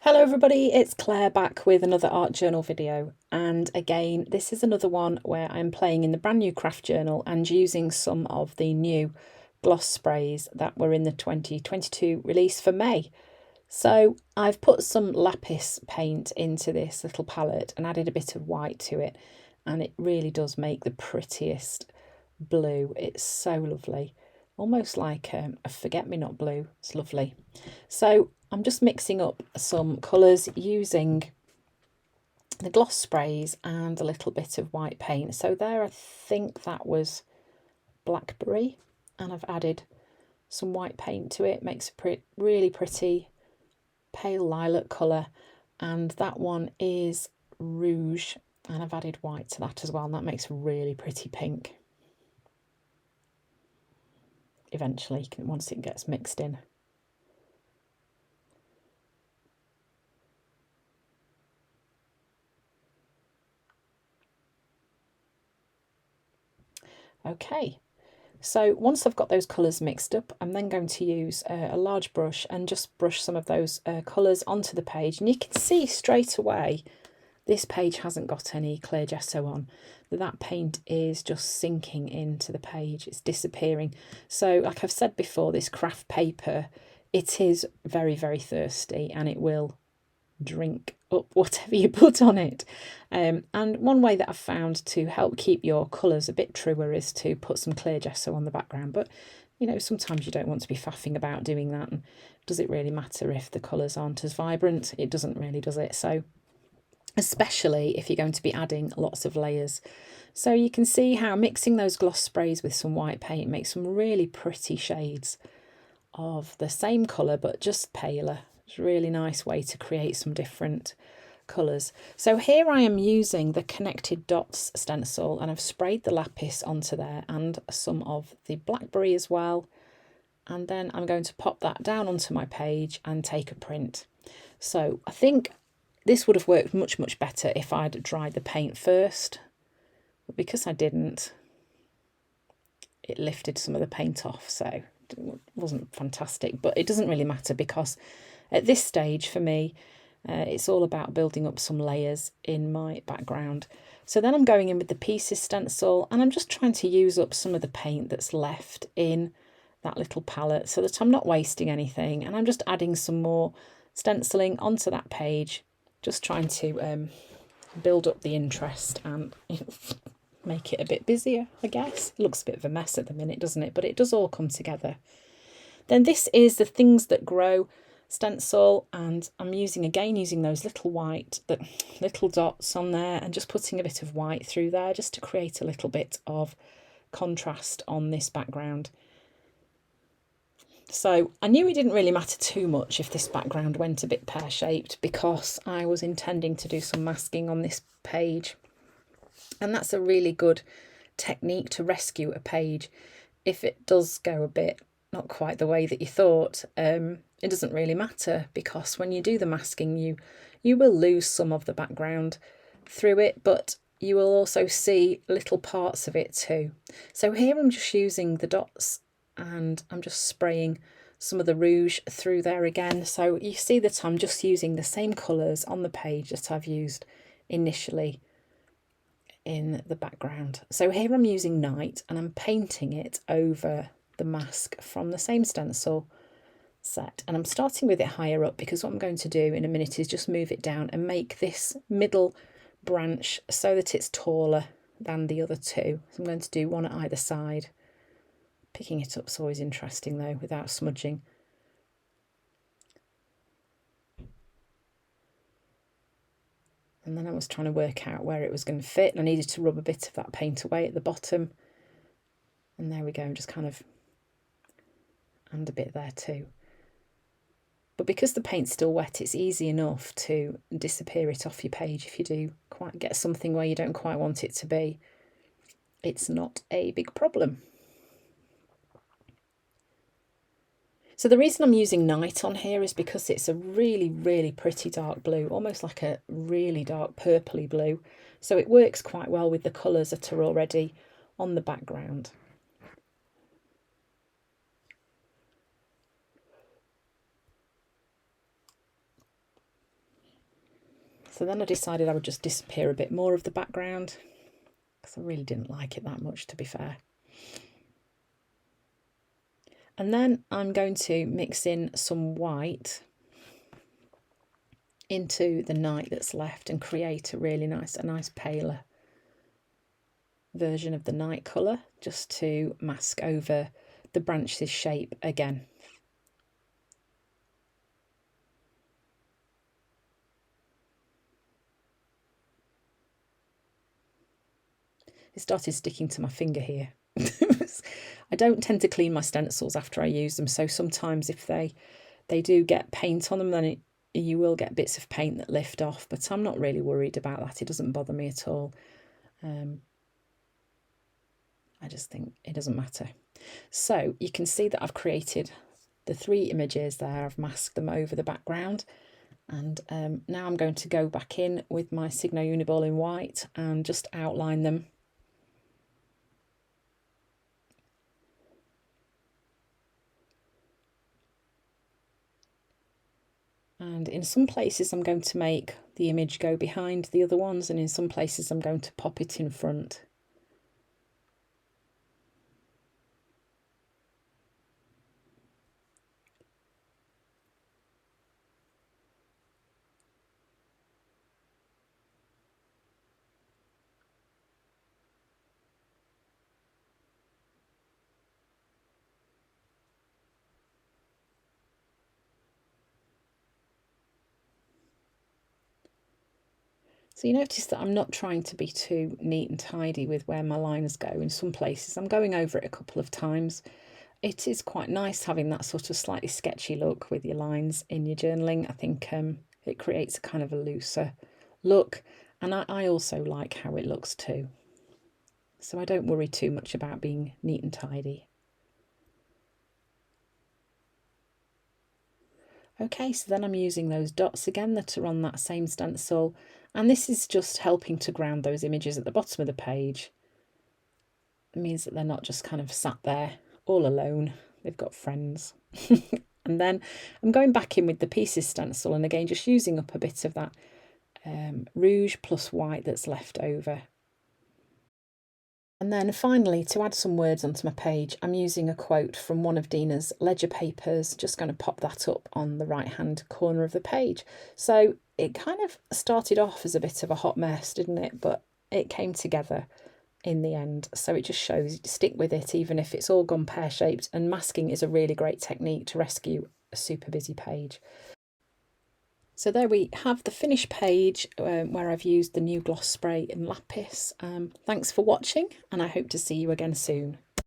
Hello everybody, it's Claire back with another art journal video, and again this is another one where I'm playing in the brand new craft journal and using some of the new gloss sprays that were in the 2022 release for May. So I've put some lapis paint into this little palette and added a bit of white to it, and it really does make the prettiest blue. It's so lovely, almost like a forget-me-not blue. It's lovely. So I'm just mixing up some colours using the gloss sprays and a little bit of white paint. So there, I think that was blackberry, and I've added some white paint to it. Makes a really pretty pale lilac colour, and that one is rouge, and I've added white to that as well, and that makes a really pretty pink eventually once it gets mixed in. Okay, so once I've got those colours mixed up, I'm then going to use a large brush and just brush some of those colours onto the page. And you can see straight away this page hasn't got any clear gesso on. That paint is just sinking into the page, it's disappearing. So like I've said before, this craft paper, it is very, very thirsty, and it will drink up whatever you put on it. And one way that I've found to help keep your colours a bit truer is to put some clear gesso on the background. But you know, sometimes you don't want to be faffing about doing that, and does it really matter if the colours aren't as vibrant? It doesn't really, does it? So especially if you're going to be adding lots of layers. So you can see how mixing those gloss sprays with some white paint makes some really pretty shades of the same colour but just paler. It's a really nice way to create some different colours. So here I am using the connected dots stencil, and I've sprayed the lapis onto there and some of the blackberry as well. And then I'm going to pop that down onto my page and take a print. So I think this would have worked much, much better if I'd dried the paint first. But because I didn't, it lifted some of the paint off, so it wasn't fantastic. But it doesn't really matter, because at this stage for me, it's all about building up some layers in my background. So then I'm going in with the pieces stencil, and I'm just trying to use up some of the paint that's left in that little palette so that I'm not wasting anything. And I'm just adding some more stenciling onto that page, just trying to build up the interest and make it a bit busier, I guess. It looks a bit of a mess at the minute, doesn't it? But it does all come together. Then this is the Things That Grow stencil, and I'm using those little dots on there, and just putting a bit of white through there just to create a little bit of contrast on this background. So I knew it didn't really matter too much if this background went a bit pear-shaped, because I was intending to do some masking on this page, and that's a really good technique to rescue a page if it does go a bit not quite the way that you thought. It doesn't really matter, because when you do the masking, you will lose some of the background through it, but you will also see little parts of it too. So here I'm just using the dots, and I'm just spraying some of the rouge through there again. So you see that I'm just using the same colours on the page that I've used initially in the background. So here I'm using Night, and I'm painting it over the mask from the same stencil set, and I'm starting with it higher up, because what I'm going to do in a minute is just move it down and make this middle branch so that it's taller than the other two. So I'm going to do one at either side. Picking it up's always interesting though, without smudging. And then I was trying to work out where it was going to fit, and I needed to rub a bit of that paint away at the bottom. And there we go, just kind of, and a bit there too. But because the paint's still wet, it's easy enough to disappear it off your page if you do quite get something where you don't quite want it to be. It's not a big problem. So the reason I'm using Night on here is because it's a really, really pretty dark blue, almost like a really dark purpley blue. So it works quite well with the colours that are already on the background. So then I decided I would just disappear a bit more of the background, because I really didn't like it that much, to be fair. And then I'm going to mix in some white into the night that's left and create a really nice paler version of the night colour, just to mask over the branch's shape again. It started sticking to my finger here. I don't tend to clean my stencils after I use them, so sometimes if they do get paint on them, then you will get bits of paint that lift off, but I'm not really worried about that. It doesn't bother me at all. I just think it doesn't matter. So you can see that I've created the 3 images there. I've masked them over the background, and now I'm going to go back in with my Signo Uniball in white and just outline them. And in some places I'm going to make the image go behind the other ones, and in some places I'm going to pop it in front. So you notice that I'm not trying to be too neat and tidy with where my lines go. In some places I'm going over it a couple of times. It is quite nice having that sort of slightly sketchy look with your lines in your journaling. I think it creates a kind of a looser look, and I also like how it looks too. So I don't worry too much about being neat and tidy. Okay, so then I'm using those dots again that are on that same stencil, and this is just helping to ground those images at the bottom of the page. It means that they're not just kind of sat there all alone, they've got friends. And then I'm going back in with the pieces stencil, and again just using up a bit of that rouge plus white that's left over. And then finally, to add some words onto my page, I'm using a quote from one of Dina's ledger papers, just going to pop that up on the right hand corner of the page. So it kind of started off as a bit of a hot mess, didn't it? But it came together in the end. So it just shows you to stick with it, even if it's all gone pear-shaped, and masking is a really great technique to rescue a super busy page. So there we have the finished page where I've used the new gloss spray and lapis. Thanks for watching, and I hope to see you again soon.